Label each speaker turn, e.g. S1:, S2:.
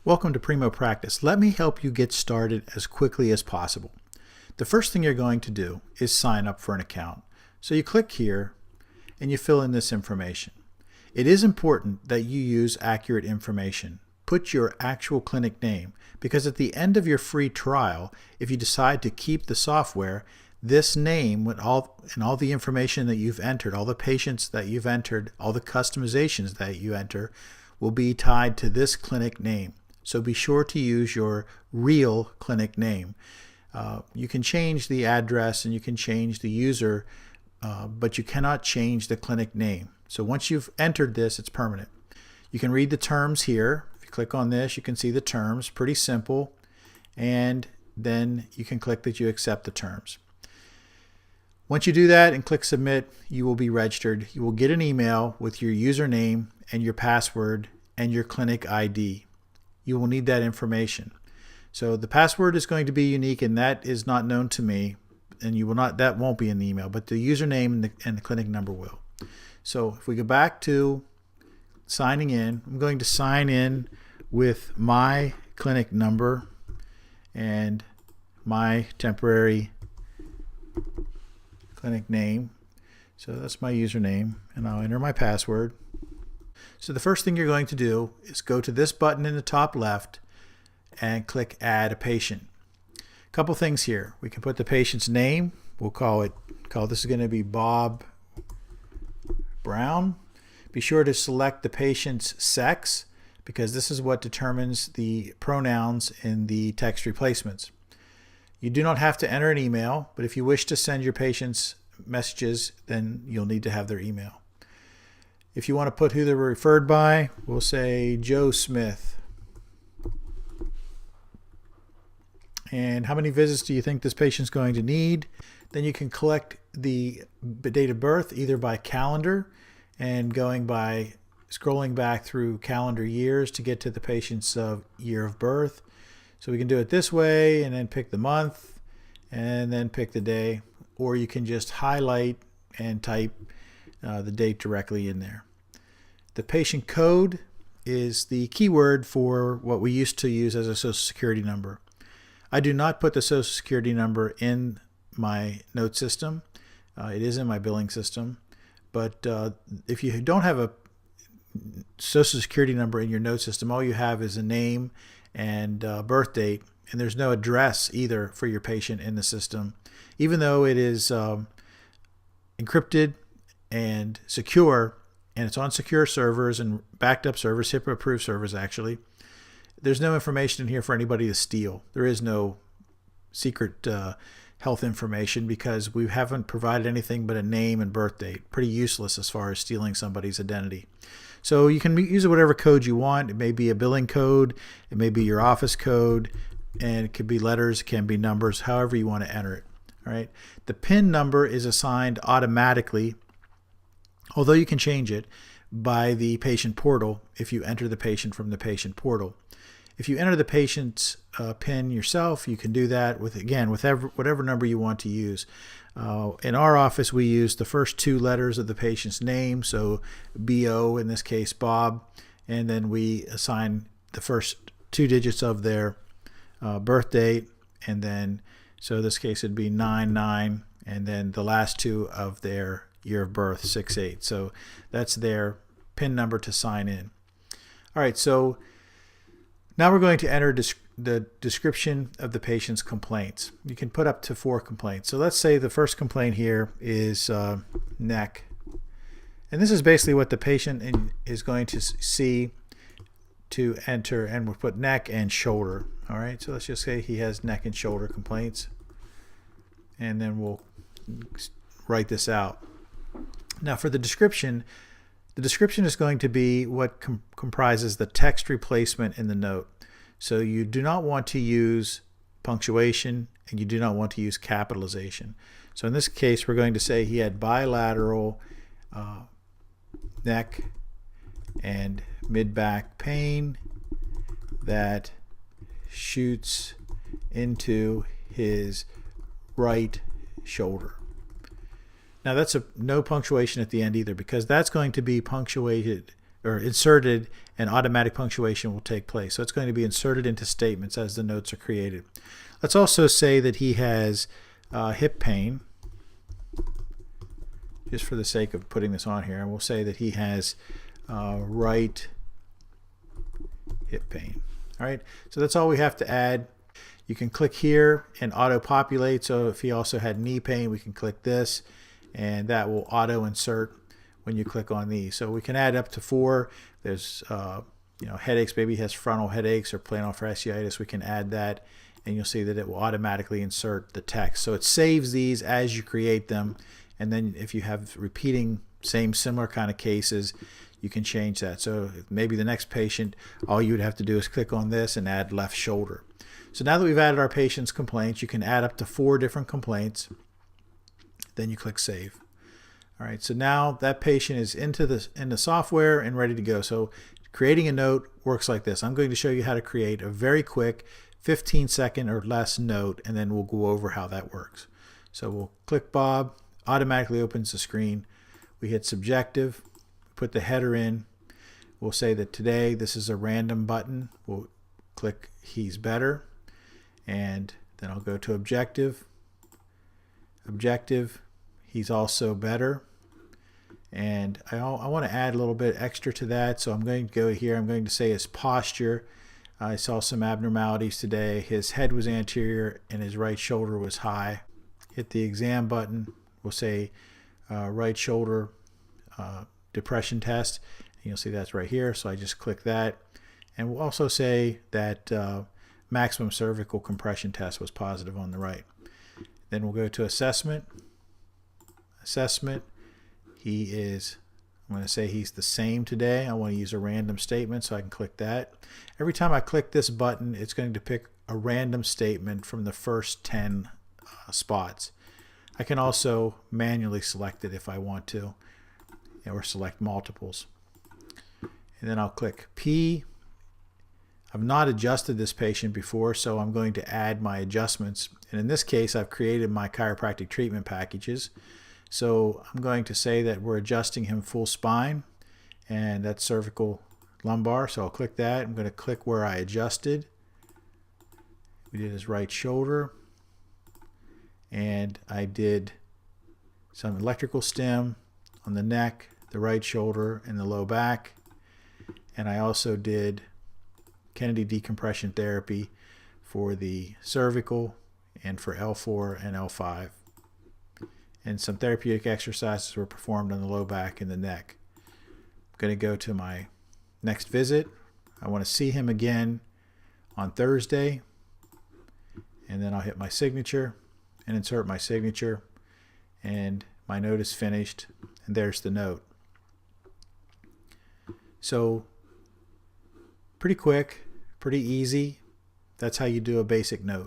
S1: Welcome to Primo Practice. Let me help you get started as quickly as possible. The first thing you're going to do is sign up for an account. So you click here and you fill in this information. It is important that you use accurate information. Put your actual clinic name, because at the end of your free trial, if you decide to keep the software, this name and all the information that you've entered, all the patients that you've entered, all the customizations that you enter will be tied to this clinic name. So be sure to use your real clinic name. You can change the address and you can change the user, but you cannot change the clinic name. So once you've entered this, it's permanent. You can read the terms here. If you click on this, you can see the terms. Pretty simple. And then you can click that you accept the terms. Once you do that and click submit, you will be registered. You will get an email with your username and your password and your clinic ID. You will need that information. So the password is going to be unique, and that is not known to me, and that won't be in the email, but the username and the clinic number will. So if we go back to signing in, I'm going to sign in with my clinic number and my temporary clinic name. So that's my username, and I'll enter my password. So the first thing you're going to do is go to this button in the top left and click Add a Patient. A couple things here. We can put the patient's name. We'll call this is going to be Bob Brown. Be sure to select the patient's sex, because this is what determines the pronouns in the text replacements. You do not have to enter an email, but if you wish to send your patients messages, then you'll need to have their email. If you want to put who they were referred by, we'll say Joe Smith. And how many visits do you think this patient's going to need? Then you can collect the date of birth either by calendar and scrolling back through calendar years to get to the patient's year of birth. So we can do it this way and then pick the month and then pick the day, or you can just highlight and type the date directly in there. The patient code is the keyword for what we used to use as a Social Security number. I do not put the Social Security number in my note system. It is in my billing system. But if you don't have a Social Security number in your note system, all you have is a name and birth date, and there's no address either for your patient in the system. Even though it is encrypted and secure, and it's on secure servers and backed up servers, HIPAA approved servers actually, there's no information in here for anybody to steal. There is no secret health information because we haven't provided anything but a name and birth date. Pretty useless as far as stealing somebody's identity. So you can use whatever code you want. It may be a billing code, it may be your office code, and it could be letters, it can be numbers, however you want to enter it. All right. The PIN number is assigned automatically, although you can change it by the patient portal if you enter the patient from the patient portal. If you enter the patient's PIN yourself, you can do that with whatever number you want to use. In our office, we use the first two letters of the patient's name, so BO, in this case Bob, and then we assign the first two digits of their birth date, and then, so in this case it'd be 99, and then the last two of their year of birth, 68. So that's their PIN number to sign in. All right, so now we're going to enter the description of the patient's complaints. You can put up to 4 complaints. So let's say the first complaint here is neck. And this is basically what the patient is going to see to enter, and we'll put neck and shoulder. All right, so let's just say he has neck and shoulder complaints. And then we'll write this out. Now for the description is going to be what comprises the text replacement in the note. So you do not want to use punctuation, and you do not want to use capitalization. So in this case, we're going to say he had bilateral neck and mid-back pain that shoots into his right shoulder. Now that's no punctuation at the end either, because that's going to be punctuated or inserted, and automatic punctuation will take place. So it's going to be inserted into statements as the notes are created. Let's also say that he has hip pain, just for the sake of putting this on here. And we'll say that he has right hip pain. All right, so that's all we have to add. You can click here and auto-populate. So if he also had knee pain, we can click this, and that will auto-insert when you click on these. So we can add up to 4. There's headaches. Maybe he has frontal headaches or plantar fasciitis. We can add that, and you'll see that it will automatically insert the text. So it saves these as you create them, and then if you have repeating similar kind of cases, you can change that. So maybe the next patient, all you would have to do is click on this and add left shoulder. So now that we've added our patient's complaints, you can add up to 4 different complaints. Then you click Save. All right, so now that patient is in the software and ready to go. So creating a note works like this. I'm going to show you how to create a very quick 15-second or less note, and then we'll go over how that works. So we'll click Bob, automatically opens the screen. We hit Subjective, put the header in. We'll say that today this is a random button. We'll click He's Better, and then I'll go to Objective. Objective, he's also better. And I want to add a little bit extra to that, so I'm going to go here. I'm going to say his posture. I saw some abnormalities today. His head was anterior and his right shoulder was high. Hit the exam button. We'll say right shoulder depression test. And you'll see that's right here, so I just click that. And we'll also say that maximum cervical compression test was positive on the right. Then we'll go to assessment. Assessment. I'm going to say he's the same today. I want to use a random statement, so I can click that. Every time I click this button, it's going to pick a random statement from the first 10 spots. I can also manually select it if I want to, or select multiples. And then I'll click P. I've not adjusted this patient before, so I'm going to add my adjustments. And in this case, I've created my chiropractic treatment packages. So I'm going to say that we're adjusting him full spine, and that's cervical lumbar. So I'll click that. I'm going to click where I adjusted. We did his right shoulder, and I did some electrical stim on the neck, the right shoulder, and the low back. And I also did Kennedy decompression therapy for the cervical and for L4 and L5. And some therapeutic exercises were performed on the low back and the neck. I'm going to go to my next visit. I want to see him again on Thursday. And then I'll hit my signature and insert my signature. And my note is finished. And there's the note. So pretty quick, pretty easy. That's how you do a basic note.